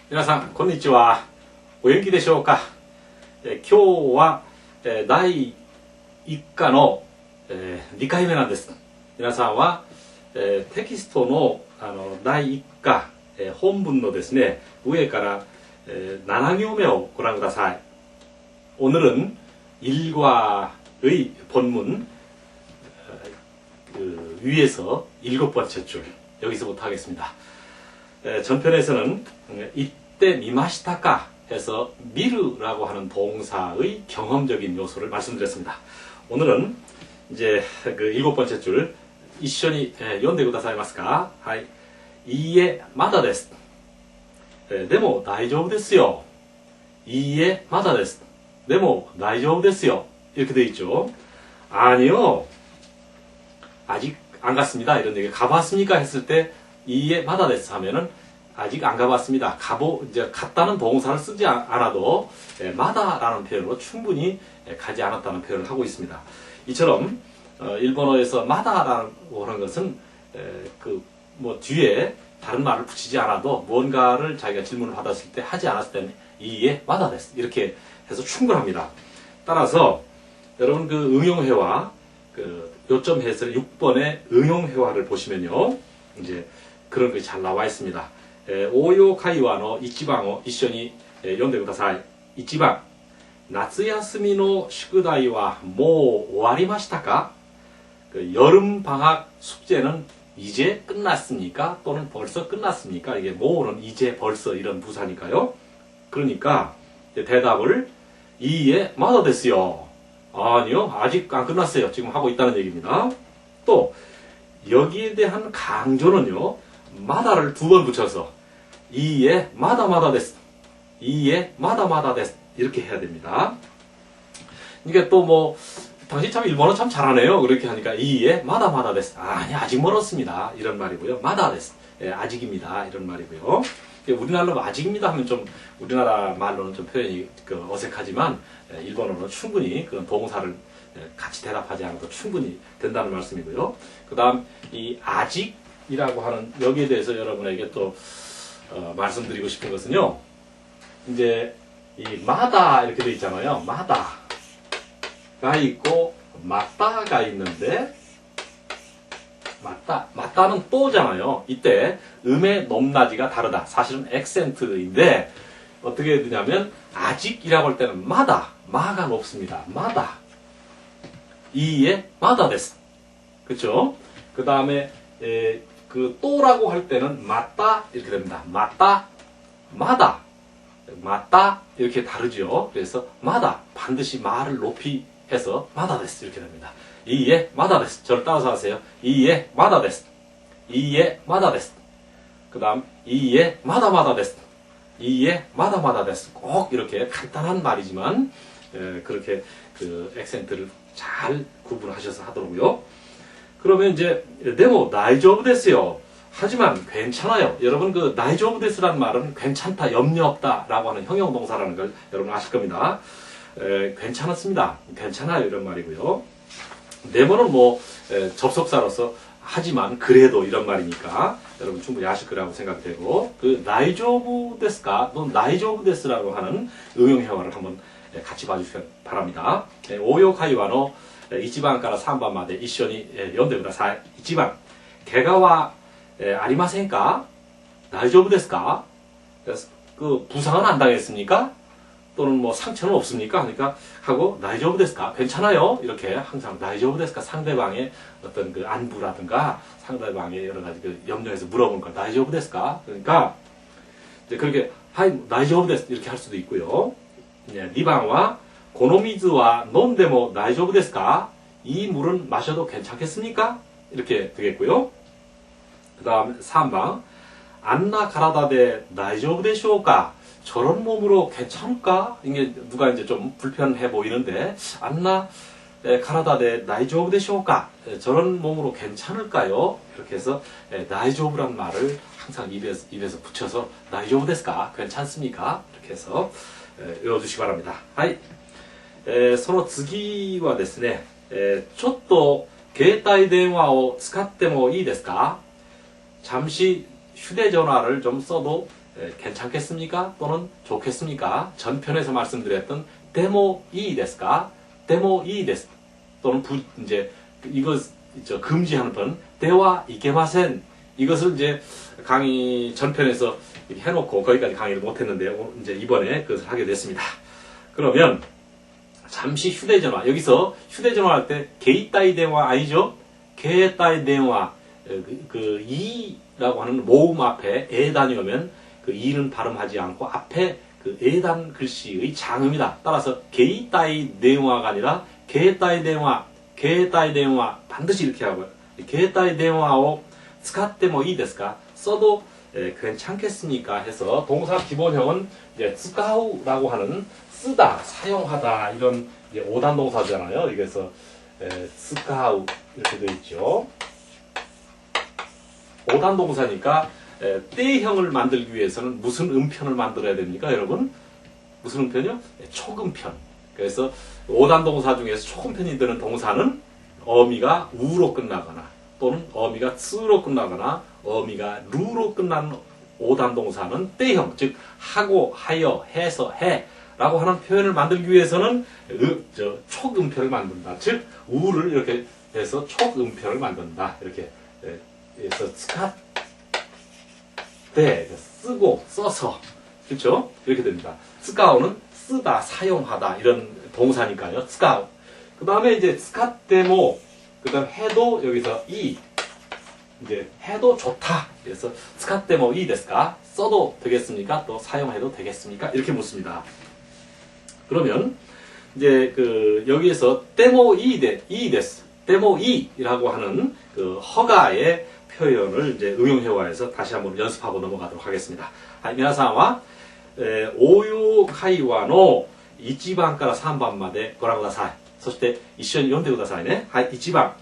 皆さん、こんにちは。お元気でしょうか。今日は第1課の2回目なんです。皆さんはテキストの第1課本文のですね、上から7行目をご覧ください。오늘은 1과의 본문 위에서 7번째 줄 여기서부터 하겠습니다. 전편에서는 이때 미마시타까 해서 미르라고 하는 동사의 경험적인 요소를 말씀드렸습니다. 오늘은 이제 그 7번째 줄 이쇼니 연대 구다사이마스까? 하이. 이에 마다 데스. でも大丈夫ですよ. 이에 마다 데스. でも大丈夫ですよ. 이렇게 돼 있죠. 아니요. 아직 안 갔습니다. 이런 얘기. 가봤습니까? 했을 때 이에 마다 데스 하면은 아직 안 가봤습니다. 이제 갔다는 동사를 쓰지 않아도 마다라는 표현으로 충분히 가지 않았다는 표현을 하고 있습니다. 이처럼 일본어에서 마다라고 하는 것은 뭐 뒤에 다른 말을 붙이지 않아도 무언가를 자기가 질문을 받았을 때 하지 않았을 때는 이에 마다 데스 이렇게 해서 충분합니다. 따라서 여러분 그 응용회화 요점 해설 6번의 응용회화를 보시면요. 이제 그런 것이 잘 나와 있습니다. 応用会話の1番を一緒に読んでください。1番、夏休みの宿題はもう終わりましたか? 여름방학 숙제는 이제 끝났습니까? 또는 벌써 끝났습니까? 이게 뭐는 이제 벌써 이런 부사니까요. 그러니까 대답을 이에 마다 됐어요. 아니요, 아직 안 끝났어요. 지금 하고 있다는 얘기입니다. 또 여기에 대한 강조는요. 마다를 2번 붙여서 이에 마다 데스. 이에 마다 데스. 이렇게 해야 됩니다. 이게 또 뭐 당신 참 일본어 참 잘하네요. 그렇게 하니까 이에 마다 데스. 아니 아직 멀었습니다. 이런 말이고요. 마다 데스. 아직입니다. 이런 말이고요. 우리나라로 아직입니다 하면 좀 우리나라 말로는 좀 표현이 어색하지만 일본어는 충분히 그런 동사를 같이 대답하지 않아도 충분히 된다는 말씀이고요. 그 다음 이 아직이라고 하는 여기에 대해서 여러분에게 또 말씀드리고 싶은 것은요. 이제 이 마다 이렇게 돼 있잖아요. 마다가 있고 맞다가 있는데 맞다는 또잖아요. 이때 음의 높낮이가 다르다. 사실은 액센트인데 어떻게 되냐면 아직이라고 할 때는 마가 높습니다. 마다. 이에 마다 데스. 그쵸? 그 다음에 그 또라고 할 때는 맞다 이렇게 됩니다. 마다 이렇게 다르죠. 그래서 마다 반드시 말을 높이 해서 마다 데스 이렇게 됩니다. 이에 마다 데스. 저를 따라서 하세요. 이에 마다 데스. 이에 마다 데스. 그 다음 이에 마다 데스. 이에 마다 데스. 꼭 이렇게 간단한 말이지만 그렇게 그 액센트를 잘 구분하셔서 하더라고요. 그러면 이제 데모 다이조부 데스요. 하지만 괜찮아요. 여러분 그 다이조부 데스라는 말은 괜찮다, 염려 없다라고 하는 형용동사라는 걸 여러분 아실 겁니다. 괜찮았습니다. 괜찮아요 이런 말이고요. 데모는 뭐 접속사로서 하지만 그래도 이런 말이니까 여러분 충분히 아실 거라고 생각되고 그 다이조부 데스까 또는 다이조부 데스라고 하는 응용회화를 한번 같이 봐주시기 바랍니다. 応用会話の1番から3番まで一緒に読んでください。1番、怪我はありませんか? 大丈夫ですか? 그 부상은 안 당했습니까? 또는 뭐 상처는 없습니까? 하니까 하고 大丈夫ですか? 괜찮아요? 이렇게 항상 大丈夫ですか? 상대방의 어떤 그 안부라든가 상대방의 여러 가지 그 염려에서 물어보는 거 大丈夫ですか? 그러니까 이제 그렇게 はい、大丈夫です 이렇게 할 수도 있고요. 2番は この水は飲んでも大丈夫ですか? 이 물은 마셔도 괜찮겠습니까? 이렇게 되겠고요. 그 다음 3번 안나 가라다데 大丈夫でしょうか? 저런 몸으로 괜찮을까? 이게 누가 이제 좀 불편해 보이는데 안나 가라다데 大丈夫でしょうか? 저런 몸으로 괜찮을까요? 이렇게 해서 大丈夫란 말을 항상 입에서 붙여서 大丈夫ですか? 괜찮습니까? 이렇게 해서 외워주시기 바랍니다. はい。その次はですね、ちょっと携帯電話を使ってもいいですか? 잠시 휴대전화를 좀 써도 괜찮겠습니까? 또는 좋겠습니까? 전편에서 말씀드렸던 데모 이 데스까? 데모 이 데스 또는 이제 이거 금지하는 편 대화 이케마센 이것을 이제 강의 전편에서 해놓고 거기까지 강의를 못했는데 이제 이번에 그것을 하게 됐습니다. 그러면 잠시 휴대전화 여기서 휴대전화 할 때 게이따이 대화 아니죠? 게이따이 대화 그 이라고 하는 모음 앞에 에단이 오면 그 이는 발음하지 않고 앞에 그 에단 글씨의 장음이다. 따라서 게이따이 대화가 아니라 게이따이 대화 게이따이 대화 반드시 이렇게 하고요. 게이따이 대화を使ってもいいですか? 써도 괜찮겠습니까? 해서 동사 기본형은 이제 使う라고 하는 쓰다, 사용하다 이런 이제 5단 동사잖아요. 그래서 使う 이렇게 되어 있죠. 5단 동사니까 때형을 만들기 위해서는 무슨 음편을 만들어야 됩니까, 여러분? 무슨 음편이요? 촉음편. 그래서 5단 동사 중에서 촉음편이 되는 동사는 어미가 우로 끝나거나 또는 어미가 쓰로 끝나거나 어미가 루로 끝나는 5단 동사는 때형, 즉 하고, 하여, 해서, 해 라고 하는 표현을 만들기 위해서는 촉음편을 만든다. 즉 우를 이렇게 해서 촉음편을 만든다. 이렇게 해서 스카 때 쓰고 써서 그렇죠? 이렇게 됩니다. 스카우는 쓰다, 사용하다 이런 동사니까요. 스카우. 그 다음에 이제 스카테모 그 다음 해도 여기서 이제 해도 좋다. 그래서 스카테모 이 데스까? 써도 되겠습니까? 또 사용해도 되겠습니까? 이렇게 묻습니다. 그러면 이제 그 여기에서 데모 이 데스, 데모 이라고 하는 그 허가의 표현을 이제 응용회화에서 다시 한번 연습하고 넘어가도록 하겠습니다. はい、皆さんは、応用会話の1番から3番までご覧ください。そして一緒に読んでくださいね。はい、1番。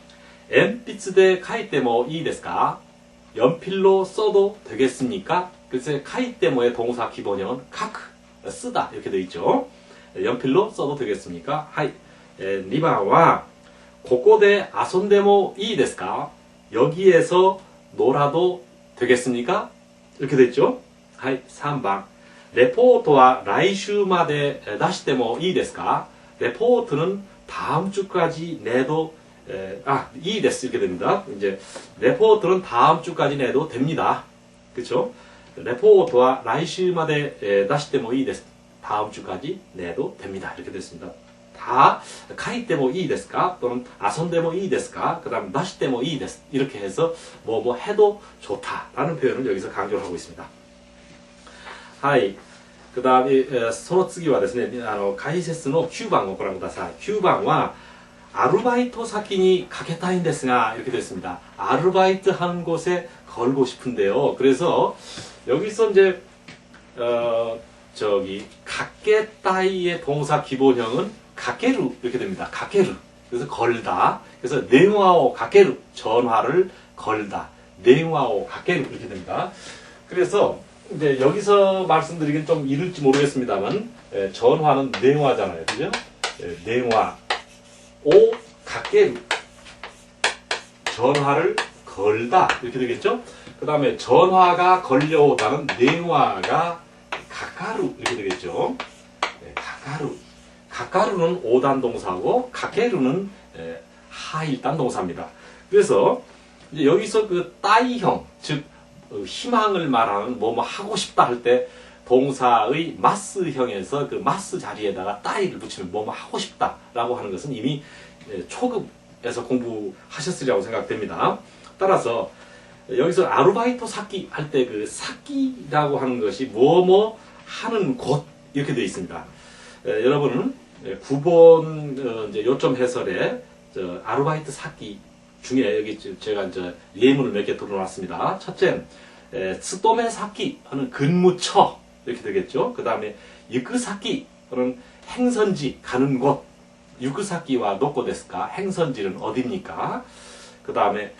鉛筆で書いてもいいですか? 연필로 써도 되겠습니까? 그래서 書いても의 동사 기본형은 書く, 쓰다 이렇게 되어 있죠. 연필로 써도 되겠습니까? はい。2番はここで遊んでもいいですか? 여기에서 놀아도 되겠습니까? 이렇게 되어 있죠. はい。3番。レポートは来週まで出してもいいですか? 레포트는 다음 주까지 내도 이 데스 이렇게 됩니다. 이제 레포트는 다음 주까지 내도 됩니다. 그렇죠? 레포트와来週まで 出してもいいです. 다음 주까지 내도 됩니다. 이렇게 됐습니다. 다書いてもいいですか? 또는 遊んでもいいですか? 그다음 出してもいいです. 이렇게 해서 뭐 해도 좋다라는 표현을 여기서 강조를 하고 있습니다. はい。그 다음에 その次はですね、解説の9番をご覧ください。9番はアルバイト先にかけたいんですが이렇게 됐습니다. 아르바이트 한 곳에 걸고 싶은데요. 그래서 여기서 이제 가게따이의 동사 기본형은 가게루 이렇게 됩니다. 가게루. 그래서 걸다. 그래서 네와오 가게루 전화를 걸다. 네와오 가게루 이렇게 됩니다. 그래서 이제 여기서 말씀드리긴 좀 이를지 모르겠습니다만 전화는 네화잖아요. 그죠? 네화. 오 가게루. 전화를 걸다. 이렇게 되겠죠? 그 다음에 전화가 걸려오다는 네화가 가까루. 이렇게 되겠죠? 가까루. 가까루는 5단 동사고 가게루는 하일단 동사입니다. 그래서 이제 여기서 그 따이형, 즉 희망을 말하는 뭐뭐 하고 싶다 할 때 동사의 마스형에서 그 마스 자리에다가 따이를 붙이면 뭐뭐 하고 싶다라고 하는 것은 이미 초급에서 공부하셨으리라고 생각됩니다. 따라서 여기서 아르바이토 사키 할 때 그 사키라고 하는 것이 뭐뭐 하는 곳 이렇게 되어 있습니다. 여러분은 9번 이제 요점 해설에 아르바이트 사키 중에 여기 제가 이제 예문을 몇 개 들어놨습니다. 첫째, 스토메 사키 하는 근무처 이렇게 되겠죠. 그 다음에 유크사키 하는 행선지 가는 곳. 유크사키와 노코 데스까? 행선지는 어디입니까? 그 다음에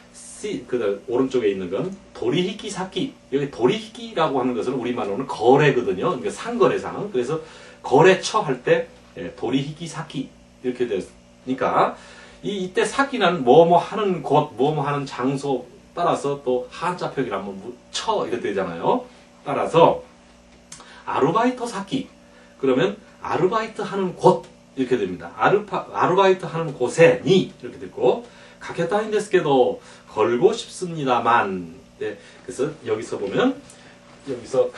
오른쪽에 있는 건 도리히키 사키. 여기 도리히키라고 하는 것은 우리말로는 거래거든요. 그러니까 상거래상. 그래서 거래처 할 때 도리히키 사키 이렇게 되니까 이때 사키는 뭐뭐 하는 곳, 뭐뭐 하는 장소 따라서 또 한자 표기라면 처 이렇게 되잖아요. 따라서 아르바이토 사키. 그러면 아르바이트 하는 곳 이렇게 됩니다. 아르바이트 하는 곳에 니 이렇게 됐고 가케타인데스케도 걸고 싶습니다만. 네, 그래서 여기서 보면 여기서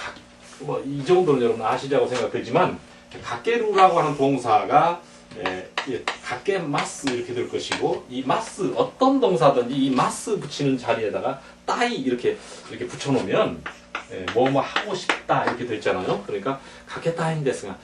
뭐 이 정도는 여러분 아시리라고 생각되지만 가케루라고 하는 동사가 가케마스 이렇게 될 것이고 이 마스 어떤 동사든지 이 마스 붙이는 자리에다가 따이 이렇게 붙여놓으면 뭐뭐 하고 싶다 이렇게 됐잖아요. 그러니까 가케타인데스가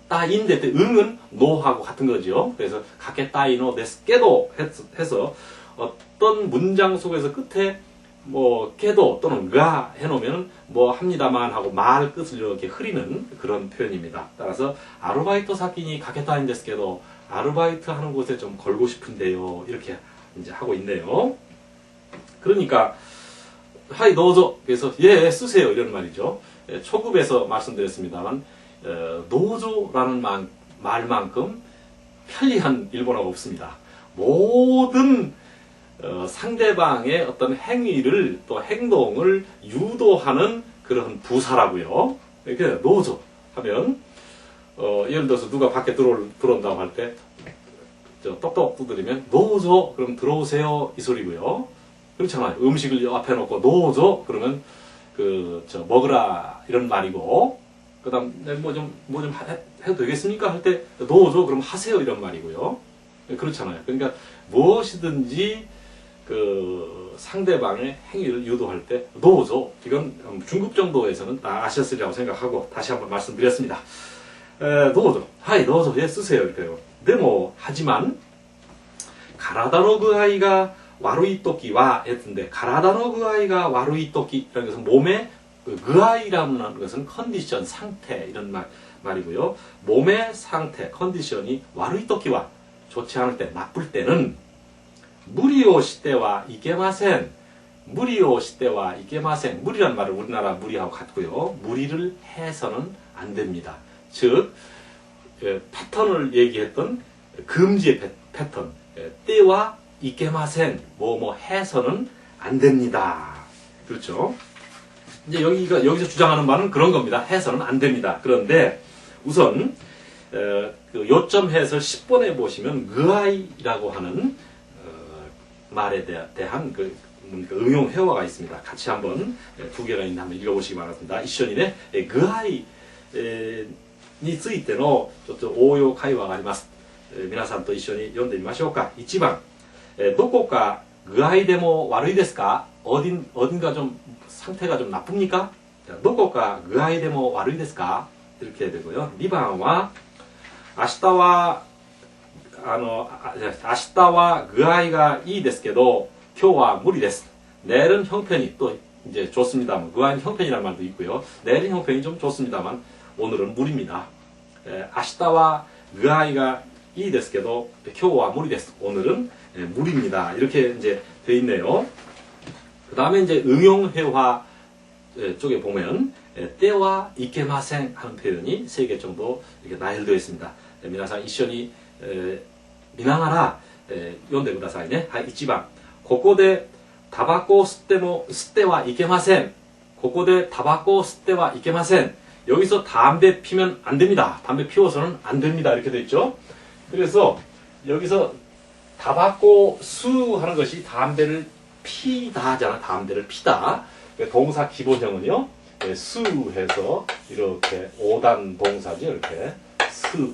따인데 응은 노하고 같은 거죠. 그래서 가케타이노 데스케도 해서 어떤 문장 속에서 끝에 뭐 깨도 또는 가 해놓으면 뭐 합니다만 하고 말 끝을 이렇게 흐리는 그런 표현입니다. 따라서 아르바이토 사키니 가케타인데스케도 아르바이트 하는 곳에 좀 걸고 싶은데요. 이렇게 이제 하고 있네요. 그러니까 하이 노조 그래서 예 쓰세요 이런 말이죠. 초급에서 말씀드렸습니다만 노조라는 말만큼 편리한 일본어가 없습니다. 모든 상대방의 어떤 행위를 또 행동을 유도하는 그런 부사라고요. 이렇게 노조 하면 예를 들어서 누가 밖에 들어온다고 할 때 똑똑 두드리면 노조 그럼 들어오세요 이 소리고요. 그렇잖아요. 음식을 앞에 놓고 노조 그러면 먹으라 이런 말이고 그다음 뭐 좀 해도 되겠습니까 할 때 노조 그럼 하세요 이런 말이고요. 그렇잖아요. 그러니까 무엇이든지 상대방의 행위를 유도할 때 노조 이건 중급 정도에서는 다 아셨으리라고 생각하고 다시 한번 말씀드렸습니다. 노조 하이 노조 예 쓰세요 이렇게요. 데모 하지만 가라다노 그 아이가 와루이 토끼와 했는데 가라다노 그 아이가 와루이 토끼라는 것은 몸의 그 아이라는 것은 컨디션 상태 이런 말이고요. 몸의 상태 컨디션이 와루이 토끼와 좋지 않을 때 나쁠 때는 무리오 시대와 이케마센 무리오 시대와 이케마센 무리란 말은 우리나라 무리하고 같고요. 무리를 해서는 안 됩니다. 즉 패턴을 얘기했던 금지의 패턴 때와 이케마센 뭐뭐 해서는 안 됩니다. 그렇죠? 이제 여기서 주장하는 말은 그런 겁니다. 해서는 안 됩니다. 그런데 우선 요점 해설 10번에 보시면 의아이라고 하는 말에 대한 응용 회화가 있습니다. 같이 한번 두 개가 있는데 한번 읽어보시기 바랍니다. 이쇼니네 의아이についてのちょっと応用会話があります。皆さんと一緒に読んでみましょうか。1番、どこか具合でも悪いですか? 어딘가 좀 상태가 좀 나쁩니까?どこか具合でも悪いですか? 이렇게 되고요. 2번은 明日は具合がいいですけど今日は無理です. 내일은 형편이 또 이제 좋습니다만 그아이는 형편이라는 말도 있고요. 내일은 형편이 좀 좋습니다만 오늘은 무리입니다. 明日は具合がいいですけど今日は無理です. 오늘은 무리입니다. 이렇게 이제 돼 있네요. 그 다음에 이제 응용 회화 쪽에 보면 때와 이케마센 하는 표현이 3개 정도 이렇게 나열되어 있습니다. 皆さん一緒に見ながら読んでくださいね。はい、1番。ここでタバコを吸ってはいけません。ここでタバコを吸ってはいけません. 여기서 담배 피면 안 됩니다. 담배 피워서는 안 됩니다. 이렇게 돼 있죠. 그래서 여기서 타바코 수 하는 것이 담배를 피다 하잖아. 담배를 피다. 동사 기본형은요. 수해서 이렇게 5단 동사죠. 이렇게 수.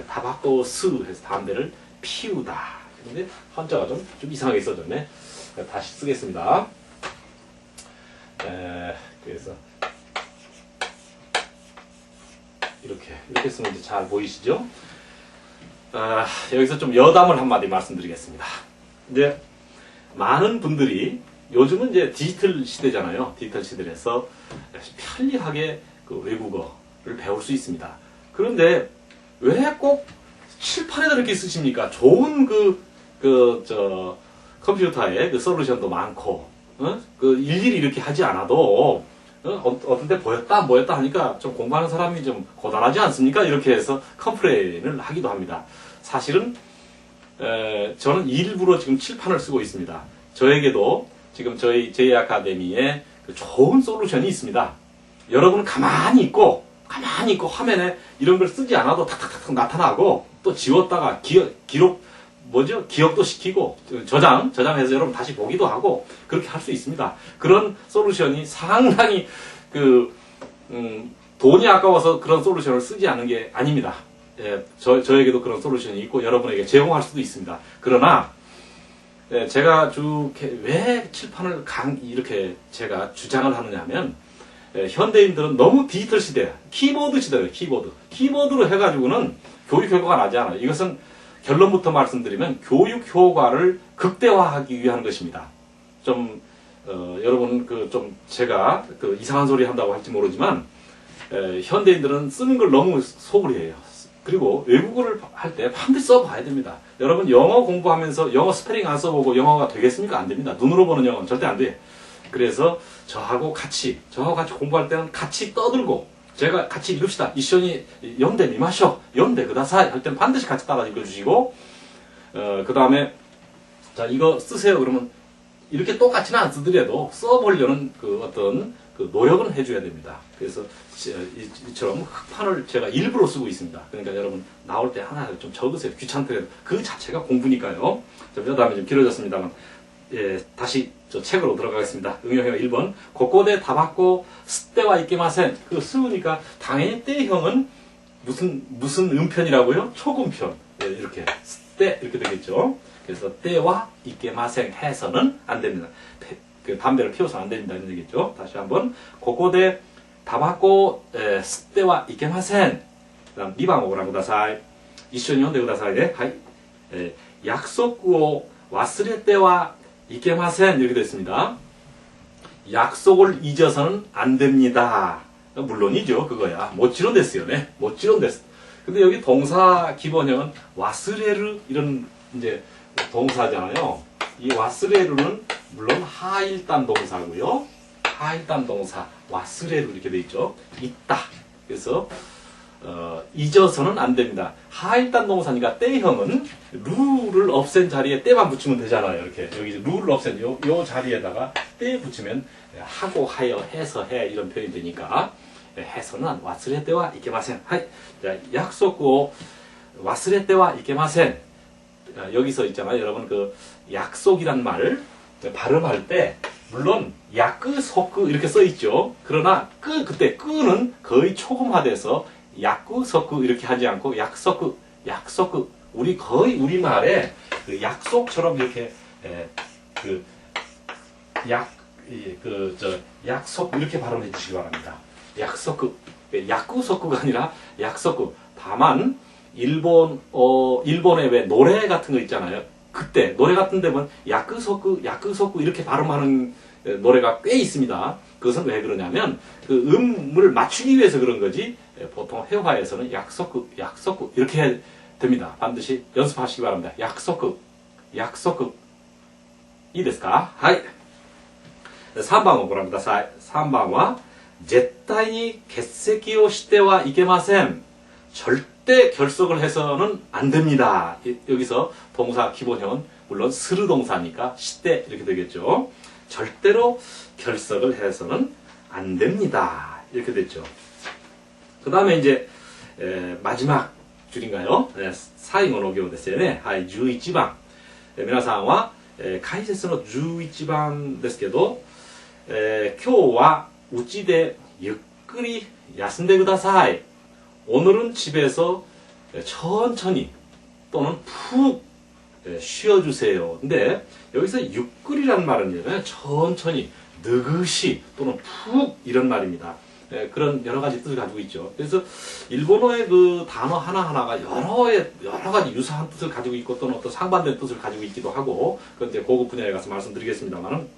타바코 수 해서 담배를 피우다. 근데 한자가 좀 이상하게 써졌네. 다시 쓰겠습니다. 그래서 이렇게 쓰면 이제 잘 보이시죠? 여기서 좀 여담을 한마디 말씀드리겠습니다. 이제 많은 분들이 요즘은 이제 디지털 시대잖아요. 디지털 시대에서 편리하게 그 외국어를 배울 수 있습니다. 그런데 왜 꼭 칠판에다 이렇게 쓰십니까? 좋은 컴퓨터에 그 솔루션도 많고, 일일이 이렇게 하지 않아도, 어떤 때 보였다 하니까 좀 공부하는 사람이 좀 고단하지 않습니까? 이렇게 해서 컴플레인을 하기도 합니다. 사실은, 저는 일부러 지금 칠판을 쓰고 있습니다. 저에게도 지금 저희 아카데미에 좋은 솔루션이 있습니다. 여러분은 가만히 있고 화면에 이런 걸 쓰지 않아도 탁탁탁 나타나고 또 지웠다가 기록 기억도 시키고 저장해서 여러분 다시 보기도 하고 그렇게 할 수 있습니다. 그런 솔루션이 상당히 돈이 아까워서 그런 솔루션을 쓰지 않은 게 아닙니다. 예, 저에게도 그런 솔루션이 있고 여러분에게 제공할 수도 있습니다. 그러나 예, 제가 왜 칠판을 이렇게 제가 주장을 하느냐면 예, 현대인들은 너무 디지털 시대야. 키보드 시대예요. 키보드로 해가지고는 교육 효과가 나지 않아요. 이것은 결론부터 말씀드리면 교육 효과를 극대화하기 위한 것입니다. 여러분 제가 이상한 소리 한다고 할지 모르지만 현대인들은 쓰는 걸 너무 소홀히 해요. 그리고 외국어를 할 때 반드시 써봐야 됩니다. 여러분 영어 공부하면서 영어 스페링 안 써보고 영어가 되겠습니까? 안 됩니다. 눈으로 보는 영어는 절대 안 돼. 그래서 저하고 같이 공부할 때는 같이 떠들고 제가 같이 읽읍시다. 이시온이 연대 미마쇼 연대 그다사이 할 때는 반드시 같이 따라 읽어주시고 그 다음에 자 이거 쓰세요. 그러면 이렇게 똑같이는 안 쓰더라도 써보려는 어떤 노력은 해줘야 됩니다. 그래서 이처럼 흑판을 제가 일부러 쓰고 있습니다. 그러니까 여러분 나올 때 하나 좀 적으세요. 귀찮더라도 그 자체가 공부니까요. 그 다음에 좀 길어졌습니다만 예, 다시 저 책으로 들어가겠습니다. 응용형 1번 고코데 다바코 스때와 이케마센. 그거 쓰니까 당연히 때형은 무슨 음편이라고요? 초음편. 예, 이렇게 스때 이렇게 되겠죠. 그래서 때와 이케마센 해서는 안 됩니다. 담배를 피워서 안 됩니다. 이런 얘기죠. 다시 한번 고코데 다바코 스때와 이케마센. 그다음 2번 오라 구다사이. 이緒に読んでくださいね. 하이. 약속을忘れては 이케마센 이렇게 됐습니다. 약속을 잊어서는 안 됩니다. 물론이죠. 그거야. 모찌론 됐어요. 네. 모찌론 됐어. 근데 여기 동사 기본형은 와스레르 이런 이제 동사잖아요. 이 와스레르는 물론 하일단 동사고요. 하일단 동사 와스레르 이렇게 돼 있죠. 있다. 그래서 잊어서는 안 됩니다. 하일단 동사니까 때형은 루를 없앤 자리에 때만 붙이면 되잖아요. 이렇게 여기 루를 없앤 요 자리에다가 때 붙이면 하고 하여 해서 해 이런 표현이 되니까 해서는 와스레때와 이케마센. 하이. 자, 약속고 와스레때와 이케마센. 여기서 있잖아요. 여러분 약속이란 말 발음할 때 물론 야끄 소끄 이렇게 써 있죠. 그러나 그때 끄는 거의 초음화돼서 약구 석구 이렇게 하지 않고 약속구 우리 거의 우리말에 약속처럼 이렇게 약속 이렇게 발음해 주시기 바랍니다. 약속구 약구 석구가 아니라 약속구. 다만 일본에 왜 노래 같은 거 있잖아요. 그때 노래 같은 데면 야끄 석구 이렇게 발음하는 노래가 꽤 있습니다. 그것은 왜 그러냐면 음을 맞추기 위해서 그런 거지 보통 회화에서는 약속구 이렇게 해야 됩니다. 반드시 연습하시기 바랍니다. 약속구いいですか? はい。3番をご覧ください。3番は絶対に欠席をしてはいけません. 절대 결석을 해서는 안 됩니다. 여기서 동사 기본형은 물론 스르 동사니까 시대 이렇게 되겠죠. 절대로 결석을 해서는 안 됩니다. 이렇게 됐죠. 그 다음에 이제 마지막 줄인가요? 最後の行ですよね。はい、11番。皆さんは解説の11番ですけど、今日はうちでゆっくり休んでください. 오늘은 집에서 천천히 또는 푹 쉬어주세요. 근데 여기서 유끌이란 말은 천천히, 느긋이 또는 푹 이런 말입니다. 그런 여러 가지 뜻을 가지고 있죠. 그래서 일본어의 그 단어 하나하나가 여러 가지 유사한 뜻을 가지고 있고 또는 어떤 상반된 뜻을 가지고 있기도 하고, 그건 이제 고급 분야에 가서 말씀드리겠습니다만은,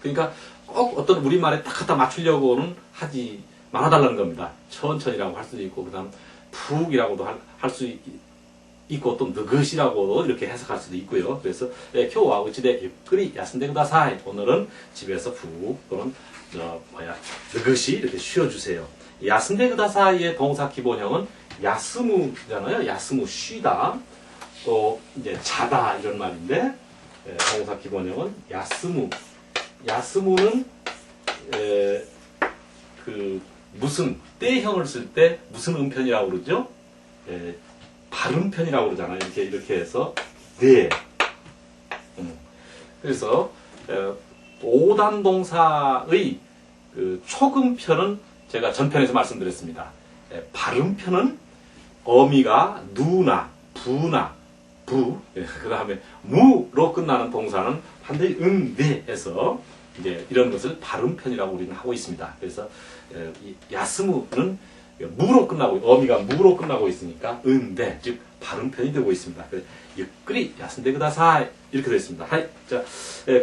그러니까 꼭 어떤 우리말에 딱 갖다 맞추려고는 하지 말아달라는 겁니다. 천천히라고 할 수도 있고, 그 다음 푹이라고도 할 수 있고, 또 느긋이라고도 이렇게 해석할 수도 있고요. 그래서 교와 우치대 유끌이 야스데 구다사이. 오늘은 집에서 푹 또는 느긋이 이렇게 쉬어주세요. 야스데 구다사이의 동사 기본형은 야스무잖아요. 야스무 쉬다. 또 이제 자다 이런 말인데 동사 기본형은 야스무. 야스무는 그 무슨 때형을 쓸 때 무슨 음편이라고 그러죠? 발음편이라고 그러잖아요. 이렇게 해서 네. 그래서 5단 동사의 그 초금편은 제가 전편에서 말씀드렸습니다. 발음편은 어미가 누나, 부나, 부, 그 다음에 무로 끝나는 동사는 반드시 네 해서 이제 이런 것을 발음편이라고 우리는 하고 있습니다. 그래서 야스무는 무로 끝나고, 어미가 무로 끝나고 있으니까 네, 즉 발음편이 되고 있습니다. 유끌이 야스데 쿠다사이 이렇게 되어 있습니다. 하이. 자,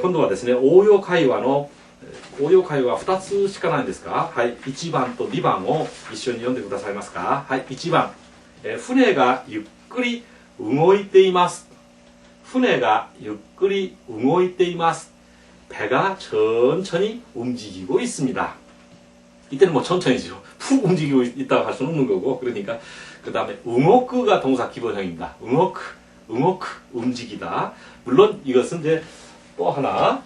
今度はですね、応用会話は2つしかないんですか？はい、1番と2番を一緒に読んでくださいますか？はい、1番、船がゆっくり動いています。船がゆっくり動いています。 배가 천천히 움직이고 있습니다. 이때는 뭐 천천히죠. 푹 움직이고 있다고 할 수는 없는 거고. 그러니까 그 다음에 응어크가 동사 기본형입니다. 응어크 움직이다. 물론 이것은 이제 또 하나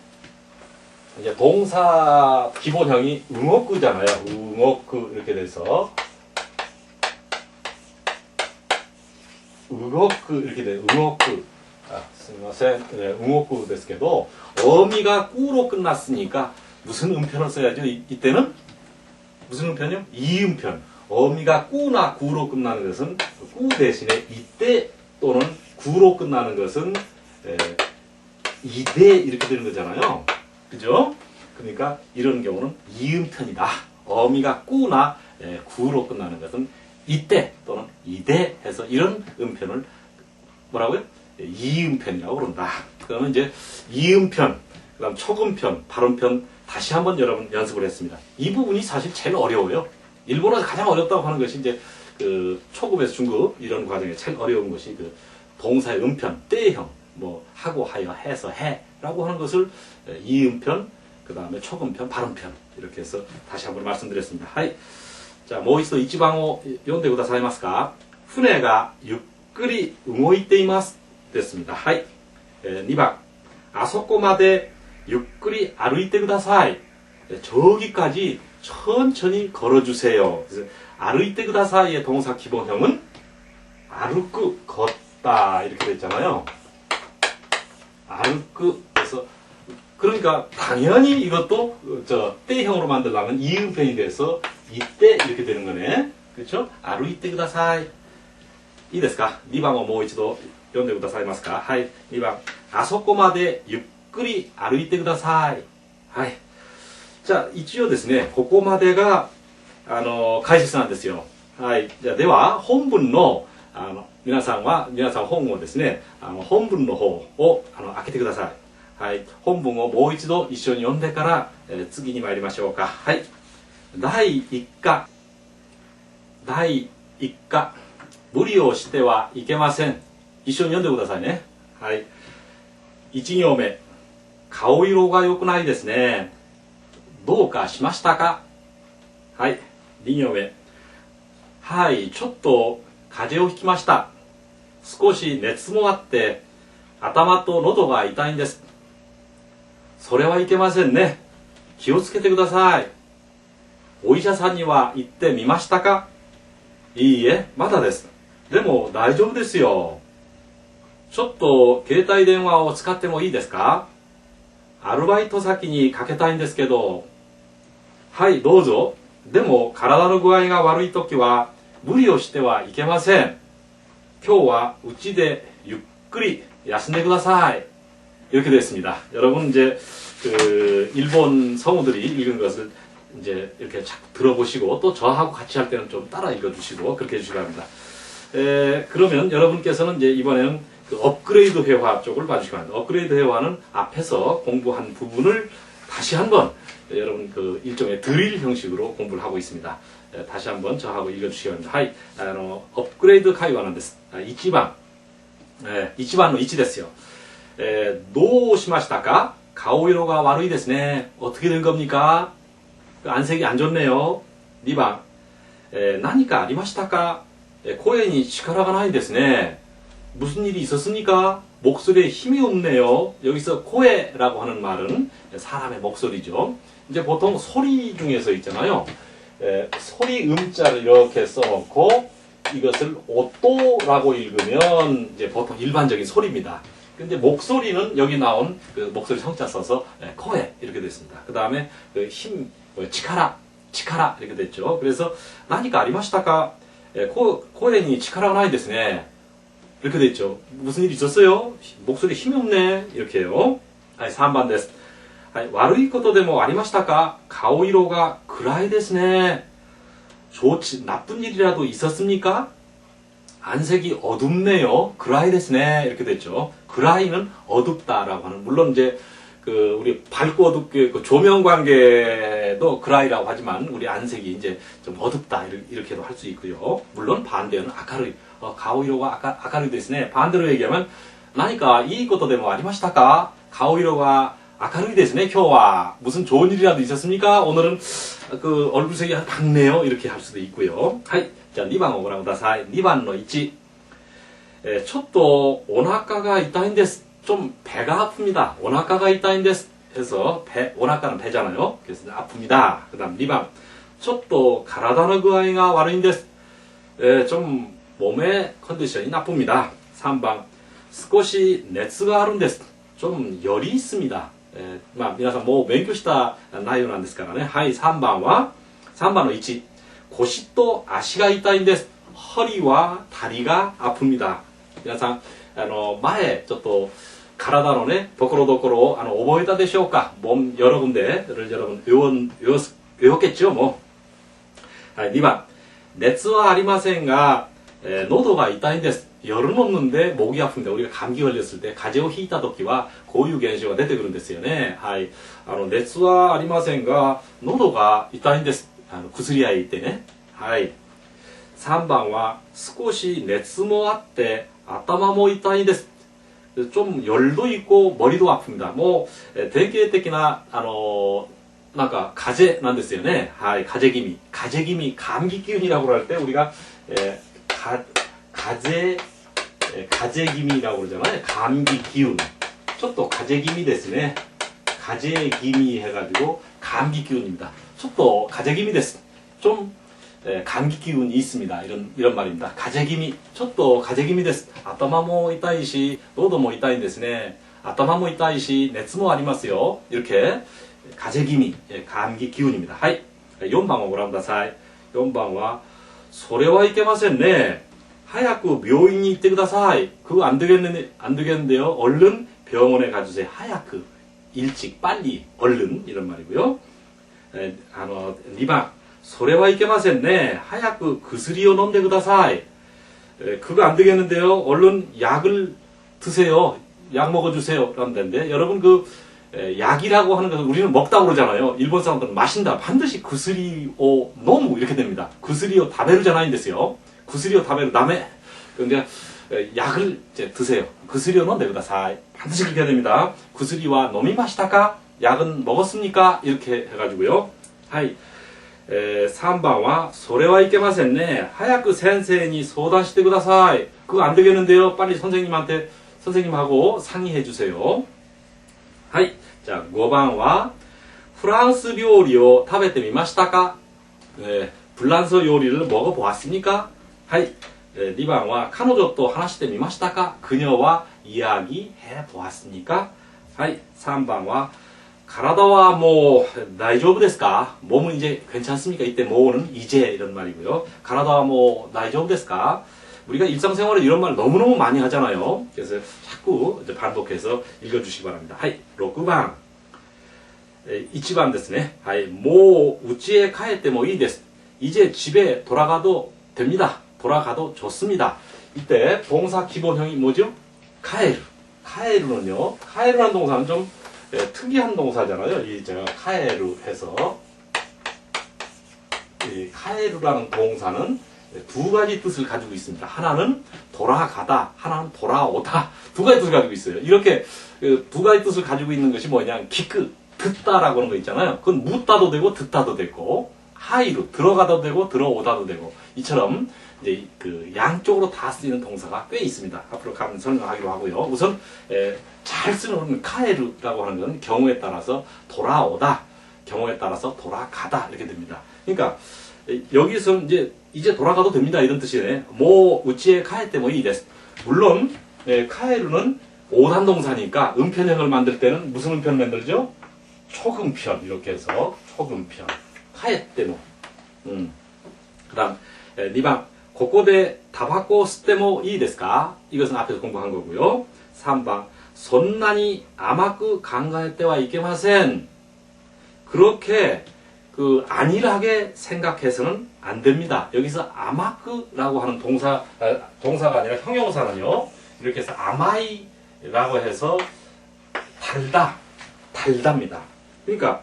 이제 동사 기본형이 응어크잖아요. 응어크 이렇게 돼서 응어크 이렇게 돼요. 응어크. 아, すみません. 네, 응어크 ですけど 어미가 꾸로 끝났으니까 무슨 음편을 써야죠? 이때는 무슨 음편이요? 이음편. 어미가 꾸나 구로 끝나는 것은 꾸 대신에 이때 또는 구로 끝나는 것은 이대 이렇게 되는 거잖아요. 그죠? 그러니까 이런 경우는 이음편이다. 어미가 꾸나 구로 끝나는 것은 이때 또는 이대 해서 이런 음편을 뭐라고요? 이음편이라고 그런다. 그러면 이제 이음편, 그 다음 초음편, 발음편 다시 한번 여러분 연습을 했습니다. 이 부분이 사실 제일 어려워요. 일본어에서 가장 어렵다고 하는 것이 이제 그 초급에서 중급 이런 과정에 제일 어려운 것이 그 동사의 음편, 때형, 뭐 하고 하여 해서 해라고 하는 것을 이음편, 그 다음에 초음편, 발음편 이렇게 해서 다시 한번 말씀드렸습니다. 하이. 자, もう一度一番を読んでくださいますか? 船がゆっくり動いています 됐습니다. 하이. 2번. あそこまでゆっくり歩いてください. 저기까지 천천히 걸어주세요. 그래서 歩いてください의 동사 기본형은 歩く, 걷다 이렇게 됐잖아요. 歩く. 그래서 그러니까 당연히 이것도 때형으로 만들려면 이음편이 돼서 이때 이렇게 되는 거네. 그렇죠? 歩いてください. いいですか? 2番をもう一度読んでくださいますか? はい。2番。あそこまでゆっくり歩いてください. はい。じゃあ一応ですね、ここまでが解説なんですよ。はい。じゃあでは本文の皆さん本をですね、本文の方を開けてください。はい。本文をもう一度一緒に読んでから、次に参りましょうか。はい。第1課。第1課。無理をしてはいけません。一緒に読んでくださいね。はい。1行目。顔色が良くないですね。どうかしましたか？はい。2行目。はい、ちょっと風邪をひきました。少し熱もあって、頭と喉が痛いんです。それはいけませんね。気をつけてください。お医者さんには行ってみましたか？いいえ、まだです。でも大丈夫ですよ。ちょっと携帯電話を使ってもいいですか？アルバイト先にかけたいんですけど。はい、どうぞ。でも体の具合が悪いときは無理をしてはいけません。今日はうちでゆっくり休んでください. 이렇게 됐습니다. 여러분 이제 그 일본 성우들이 읽은 것을 이제 이렇게 들어보시고 또 저하고 같이 할 때는 좀 따라 읽어주시고 그렇게 해주시기 바랍니다. 그러면 여러분께서는 이제 이번에는 그 업그레이드 회화 쪽을 봐주시기 바랍니다. 업그레이드 회화는 앞에서 공부한 부분을 다시 한번 여러분 그 일종의 드릴 형식으로 공부를 하고 있습니다. 다시 한번 저하고 읽어주시기 바랍니다. 하이, アップグレード会話なんです。1番、1番の1ですよ。どうしましたか?顔色が悪いですね. 어떻게 된 겁니까? 안색이 안 좋네요. 2番、何かありましたか?声に力がないですね. 무슨 일이 있었습니까? 목소리에 힘이 없네요. 여기서 코에라고 하는 말은 사람의 목소리죠. 이제 보통 소리 중에서 있잖아요. 소리 음자를 이렇게 써놓고 이것을 오또라고 읽으면 이제 보통 일반적인 소리입니다. 근데 목소리는 여기 나온 그 목소리 성자 써서 코에 이렇게 됐습니다. 그 다음에 그 힘, 치카라 이렇게 됐죠. 그래서 나니까 아리마시타까 코에니 치카라가 나이ですね. 이렇게 됐죠. 무슨 일 있었어요? 목소리 힘이 없네. 이렇게요. 3번です. 悪いことでもありましたか?顔色が暗いですね. 나쁜 일이라도 있었습니까? 안색이 어둡네요. 그라이 데스네. 이렇게 됐죠. 그라이는 어둡다라고 하는, 물론 이제 우리 밝고 어둡게 조명 관계도 그라이라고 하지만 우리 안색이 이제 좀 어둡다 이렇게도 할 수 있고요. 물론 반대는 아카루이. 가오이로가 아카루이 데스네. 반대로 얘기하면 나니까 이 것도 되면 아리마시타까? 가오이로가 아카루이 데스네. 교와 무슨 좋은 일이라도 있었습니까? 오늘은 그 얼굴색이 밝네요. 이렇게 할 수도 있고요. 자, 2번をご覧ください. 2번の1. ちょっとお腹が痛いんです. 좀 배가 아픕니다. 오나카가 있다인데스 해서 오나카는 배잖아요. 그래서 아픕니다. 그 다음 2번. ちょっと体の具合が悪いんです. 좀 몸의 컨디션이 나쁩니다. 3번. 少し熱があるんです. 좀 열이 있습니다. 皆さんもう勉強した内容なんですからね. 3번は 3번の1. 腰と足が痛いんです. 허리와 다리가 아픕니다. 皆さん前ちょっと体のね、ところどころ覚えたでしょうか? 몸 여러 군데를 여러분 외웠겠죠, 뭐. 2번. 熱はありませんが 喉が痛いんです. 열은 없는데 목이 아픕니다. 우리가 감기 걸렸을 때 가제오 히이타 도키와 고유現象が出てくるんですよね. 熱はありませんが 喉が痛いんです. 薬屋へ行ってね. 3番は少し熱もあって頭も痛いです. 좀 열도 있고 머리도 아픕니다. 뭐 대개적이나 뭔가 가제なんですよね. 가제기미 감기 기운이라고 할 때 우리가 가제기미라고 그러잖아요. 감기 기운. ちょっと 가제기미 ですね. 가제기미 해가지고 감기 기운입니다. ちょっと 가제기미 です. 좀 감기 기운이 있습니다. 이런 말입니다. 가제기미, ちょっと 가제기미 です. 頭も痛いし,喉も痛いんですね. 頭も痛いし, 熱もありますよ. 이렇게 가제기미, 감기 기운입니다. 4번をご覧ください. 4번はそれはいけませんね. 早く病院に行ってください. 그거 안 되겠는데요. 얼른 병원에 가주세요. 早く, 일찍, 빨리, 얼른 이런 말이고요. 2번. それはいけませんね. 早く薬を飲んでください. 그거 안 되겠는데요. 얼른 약을 드세요. 약 먹어주세요. 라는데 여러분 약이라고 하는 것은 우리는 먹다고 그러잖아요. 일본 사람들은 마신다. 반드시 구스리오 너무 이렇게 됩니다. 구스리오 다베루じゃないんですよ. 구스리오 다베루 다메. 근데 약을 이제 드세요. 구스리오飲んでください. 반드시 그렇게 해야 됩니다. 구스리와 노미마시타까? 약은 먹었습니까? 이렇게 해가지고요. 3번はそれはいけませんね. 早く先生に相談してください. 그거 안 되겠는데요. 빨리 선생님하고 상의해 주세요. 자, 5번は 프랑스 요리를 食べてみましたか? 프랑스 요리를 먹어보았습니까? 2번は 彼女と話してみましたか? 그녀와 이야기해 보았습니까? 3번は 가라다와 뭐 다이조브ですか? 몸은 이제 괜찮습니까? 이때 뭐는 이제 이런 말이고요. 가라다와 뭐 다이조브ですか? 우리가 일상생활에 이런 말 너무너무 많이 하잖아요. 그래서 자꾸 이제 반복해서 읽어주시기 바랍니다. 6번. 1번 ですね. もう家へ帰ってもいいです. 이제 집에 돌아가도 됩니다. 돌아가도 좋습니다. 이때 동사 기본형이 뭐죠? 카에르. 카에르는요. 카에르라는 동사는 좀 특이한 동사잖아요. 이 제가 카에루 해서 이 카에루라는 동사는 두 가지 뜻을 가지고 있습니다. 하나는 돌아가다, 하나는 돌아오다. 두 가지 뜻을 가지고 있어요. 이렇게 두 가지 뜻을 가지고 있는 것이 뭐냐? 기크, 듣다라고 하는 거 있잖아요. 그건 묻다도 되고 듣다도 되고 하이루, 들어가도 되고 들어오다도 되고 이처럼 이제 양쪽으로 다 쓰이는 동사가 꽤 있습니다. 앞으로 가면 설명하기로 하고요. 우선 잘 쓰는 카에루라고 하는 건 경우에 따라서 돌아오다, 경우에 따라서 돌아가다 이렇게 됩니다. 그러니까 여기서 이제 돌아가도 됩니다. 이런 뜻이네. 모 우치에 카에테 뭐 이 데스. 물론 카에루는 5단 동사니까 음편형을 만들 때는 무슨 음편을 만들죠? 초금편 이렇게 해서 초금편. 카에테 뭐. 그다음 2번 ここでタバコを吸ってもいいですか? 이것은 앞에서 공부한 거고요. 3번 そんなに甘く考えてはいけません. 그렇게 안일하게 생각해서는 안 됩니다. 여기서 아마크라고 하는 동사가 아니라 형용사는요. 이렇게 해서 아마이라고 해서 달답니다. 그러니까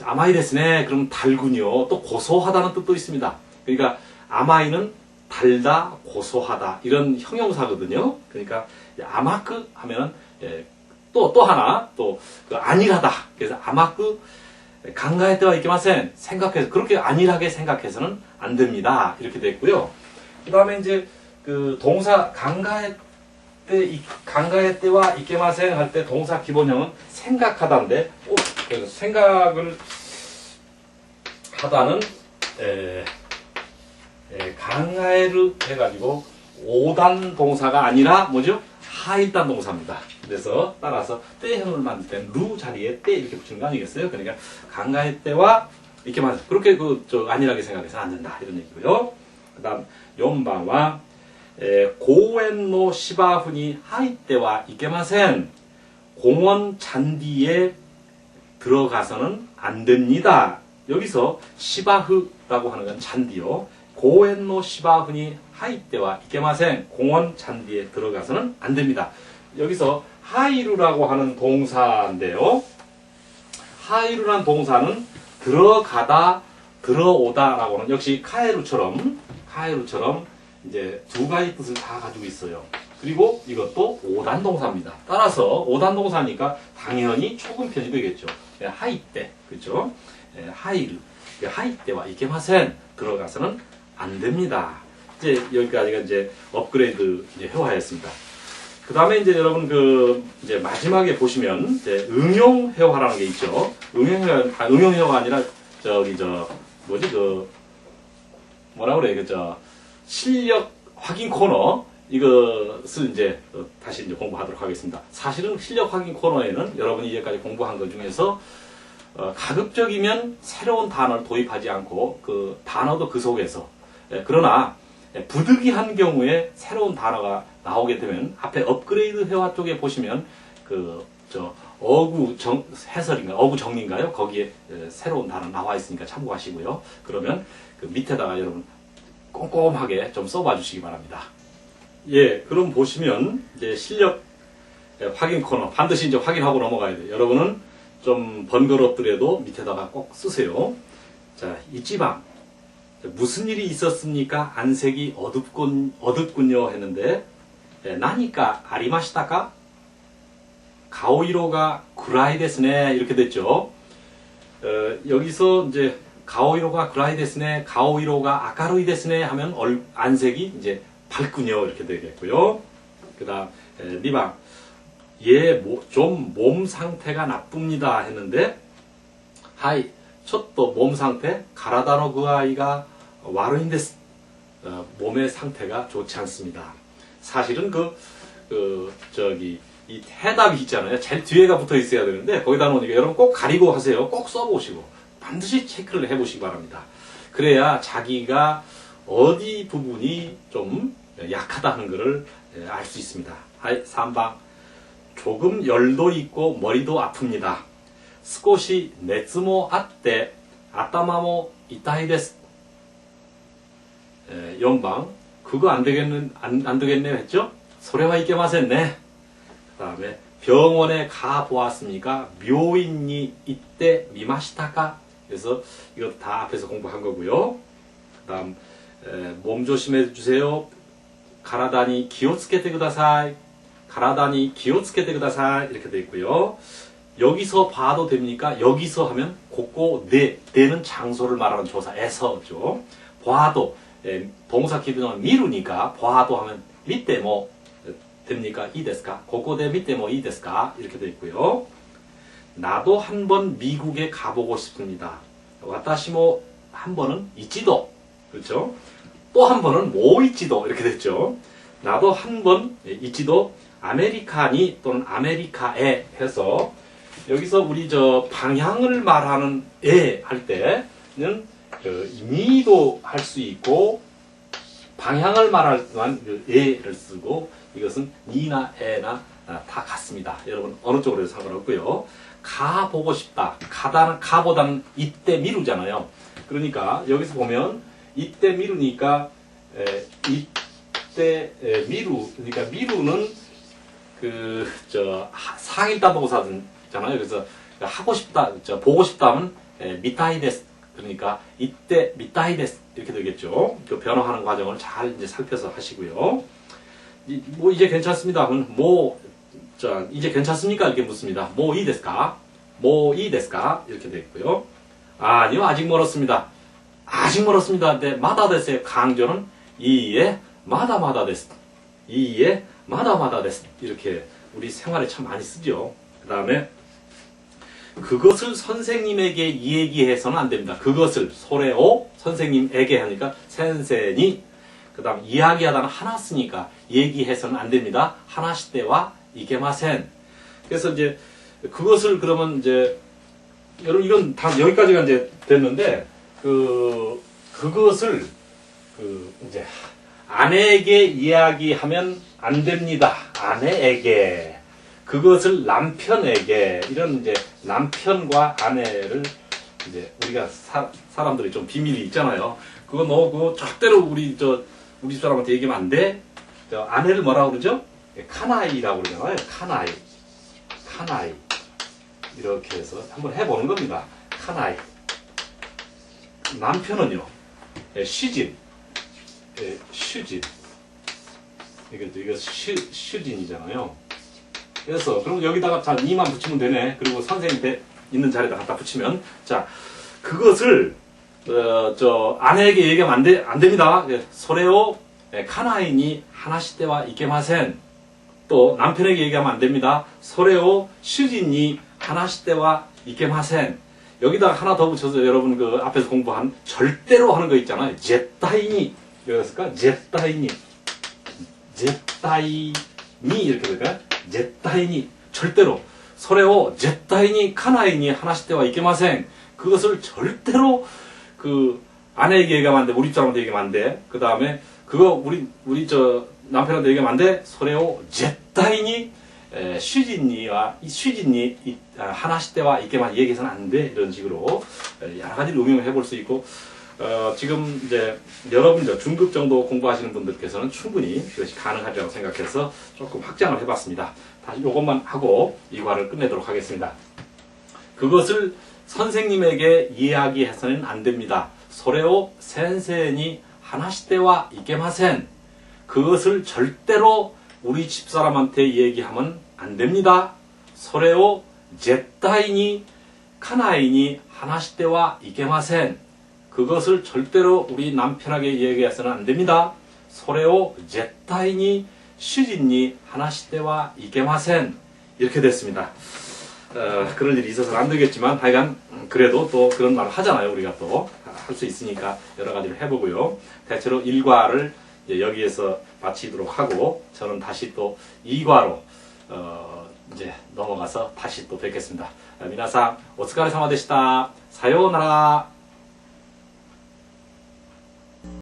아마이 데스네. 그럼 달군요. 또 고소하다는 뜻도 있습니다. 그러니까 아마이는 달다, 고소하다 이런 형용사거든요. 그러니까 아마크 하면은 또 하나 안일하다. 그래서 아마크 강가에 때와 있기마센 생각해서 그렇게 안일하게 생각해서는 안 됩니다. 이렇게 됐고요. 그 다음에 이제 동사 강가에 때와 있게마센 할 때 동사 기본형은 생각하다인데 그래서 생각을 하다는 강가에를 해가지고 5단 동사가 아니라 뭐죠? 하일단 동사입니다. 그래서 따라서 때형을 만들 때는 루 자리에 때 이렇게 붙이는 거 아니겠어요? 그러니까 강가의 때와 이렇게 만 그렇게 안일하게 생각해서는 안 된다 이런 얘기고요. 그다음 4번와 고엔노 시바훈이 하이 때와 이케마센 공원 잔디에 들어가서는 안 됩니다. 여기서 시바흐라고 하는 건 잔디요. 고엔노 시바훈이 하이 때와 이케마센 공원 잔디에 들어가서는 안 됩니다. 여기서 하이루라고 하는 동사인데요. 하이루라는 동사는 들어가다, 들어오다라고 하는 역시 카에루처럼 이제 두 가지 뜻을 다 가지고 있어요. 그리고 이것도 5단 동사입니다. 따라서 5단 동사니까 당연히 초금편이 되겠죠. 하이 때, 그렇죠? 하이루, 하이 때와 이케마센 들어가서는 안 됩니다. 이제 여기까지가 이제 업그레이드 회화였습니다. 그 다음에 이제 여러분 이제 마지막에 보시면 이제 응용 회화라는 게 있죠. 응용 회화가 아니라 뭐라 그래 실력 확인 코너 이것을 이제 다시 공부하도록 하겠습니다. 사실은 실력 확인 코너에는 여러분이 이제까지 공부한 것 중에서 가급적이면 새로운 단어를 도입하지 않고 그 단어도 그 속에서 그러나 부득이한 경우에 새로운 단어가 나오게 되면 앞에 업그레이드 회화 쪽에 보시면 어구 해설인가 어구 정리인가요? 거기에 새로운 단어 나와 있으니까 참고하시고요. 그러면 그 밑에다가 여러분 꼼꼼하게 좀 써봐 주시기 바랍니다. 예, 그럼 보시면 이제 실력 확인 코너 반드시 이제 확인하고 넘어가야 돼요. 여러분은 좀 번거롭더라도 밑에다가 꼭 쓰세요. 자, 이지방 무슨 일이 있었습니까? 안색이 어둡군요 했는데 나니까 아리마시타까? 가오이로가 구라이 데스네 이렇게 됐죠. 여기서 이제 가오이로가 구라이 데스네, 가오이로가 아카루이 데스네 하면 안색이 이제 밝군요 이렇게 되겠고요. 그다음 2번 좀 몸 상태가 나쁩니다 했는데 하이 첫도 몸 상태 가라다노 그아이가 와르인데스 몸의 상태가 좋지 않습니다. 사실은 이 해답이 있잖아요. 제일 뒤에가 붙어 있어야 되는데 거기다 놓으니까 여러분 꼭 가리고 하세요. 꼭 써보시고 반드시 체크를 해보시기 바랍니다. 그래야 자기가 어디 부분이 좀 약하다는 것을 알 수 있습니다. 3번 조금 열도 있고 머리도 아픕니다. 少し熱もあって頭も痛いです. 4번 그거 안 되겠네요 했죠? 소래와 이케마센네. 그 다음에 병원에 가 보았습니까? 묘인이 이때 미마시타까? 그래서 이거 다 앞에서 공부한 거고요. 그 다음 몸 조심해 주세요. 가라다니 기오츠케테 쿠다사이. 가라다니 기오츠케테 쿠다사이 이렇게 되어 있고요. 여기서 봐도 됩니까? 여기서 하면 곳고 내는 장소를 말하는 조사에서죠. 봐도 동사 기준은 미루니까 봐도 하면 밑에 뭐 됩니까? 이 데스까? 곳고대 밑에 뭐 이 데스까? 이렇게 되어 있고요. 나도 한번 미국에 가보고 싶습니다. 와타시모 한 번은 있지도. 그렇죠? 또 한 번은 뭐 있지도. 이렇게 됐죠. 나도 한 번 있지도 아메리카니 또는 아메리카에 해서 여기서 우리 저 방향을 말하는 에 할 때는 니도 할 수 있고 방향을 말할 때만 에를 쓰고 이것은 니나 에나 다 같습니다. 여러분 어느 쪽으로 해도 상관없고요. 가보고 싶다. 가보다는 이때 미루잖아요. 그러니까 여기서 보면 이때 미루니까 이때 미루 그러니까 미루는 상일다 동사잖아요. 그래서 하고 싶다, 보고 싶다면 미타이데스 그러니까 이때 미타이데스 이렇게 되겠죠. 그 변화하는 과정을 잘 이제 살펴서 하시고요. 뭐 이제 괜찮습니다. 이제 괜찮습니까? 이렇게 묻습니다. 뭐 이 데스까? 뭐 이 데스까? 이렇게 되겠고요. 아니요, 아직 멀었습니다. 아직 멀었습니다. 근데 마다 데스의 강조는 이에 마다 데스. 이에 마다 데스. 이렇게 우리 생활에 참 많이 쓰죠. 그 다음에 그것을 선생님에게 얘기해서는 안 됩니다. 그것을 소레오 선생님에게 하니까 센세니 그 다음 이야기하다는 하나 쓰니까 얘기해서는 안 됩니다. 하나시대와 이게마센. 그래서 이제 그것을 그러면 이제 여러분 이건 다 여기까지가 이제 됐는데 그것을 이제 아내에게 이야기하면 안 됩니다. 아내에게. 그것을 남편에게. 이런 이제 남편과 아내를 이제 우리가 사람들이 좀 비밀이 있잖아요. 그거 절대로 우리 사람한테 얘기하면 안 돼. 아내를 뭐라고 그러죠? 카나이라고 그러잖아요. 카나이. 이렇게 해서 한번 해보는 겁니다. 카나이. 남편은요. 슈진. 이거 슈진이잖아요. 그래서 그럼 여기다가 자 니만 붙이면 되네. 그리고 선생님 있는 자리에다 갖다 붙이면 자 그것을 아내에게 얘기하면 안 됩니다. 소레오 카나이니 하나시대와 이케마센. 또 남편에게 얘기하면 안 됩니다. 소레오 슈진니 하나시대와 이케마센. 여기다가 하나 더 붙여서 여러분 그 앞에서 공부한 절대로 하는 거 있잖아요. 제타이니. 여기였을까? 제타이니 이렇게 될까요? 제타이니 절대로 소레오 제타이니 카나이니 하나시대와 이케마센. 그것을 절대로 아내에게 얘기하면 안 돼. 우리 사람한테 얘기하면 안 돼. 그 다음에 그거 우리 남편한테 얘기하면 안 돼. 소레오 제타이니 슈진니 하나시대와 이케만 얘기해서는 안 돼. 이런 식으로 여러 가지 응용을 해볼 수 있고 지금 이제 여러분들 중급 정도 공부하시는 분들께서는 충분히 이것이 가능하리라고 생각해서 조금 확장을 해봤습니다. 다시 이것만 하고 이 과를 끝내도록 하겠습니다. 그것을 선생님에게 이야기해서는 안 됩니다. 소레오 센세니 하나시대와 이케마센. 그것을 절대로 우리 집사람한테 얘기하면 안 됩니다. 소레오 제타이니 카나이니 하나시대와 이케마센. 그것을 절대로 우리 남편에게 얘기해서는 안 됩니다. 소레오 제타이니 슈진니 하나시대와 이케마센. 이렇게 됐습니다. 그런 일이 있어서는 안 되겠지만 하여간 그래도 또 그런 말을 하잖아요. 우리가 또 할 수 있으니까 여러 가지를 해보고요. 대체로 1과를 여기에서 마치도록 하고 저는 다시 또 2과로 이제 넘어가서 다시 또 뵙겠습니다. 미나상 오츠카레사마でした. 사요나라.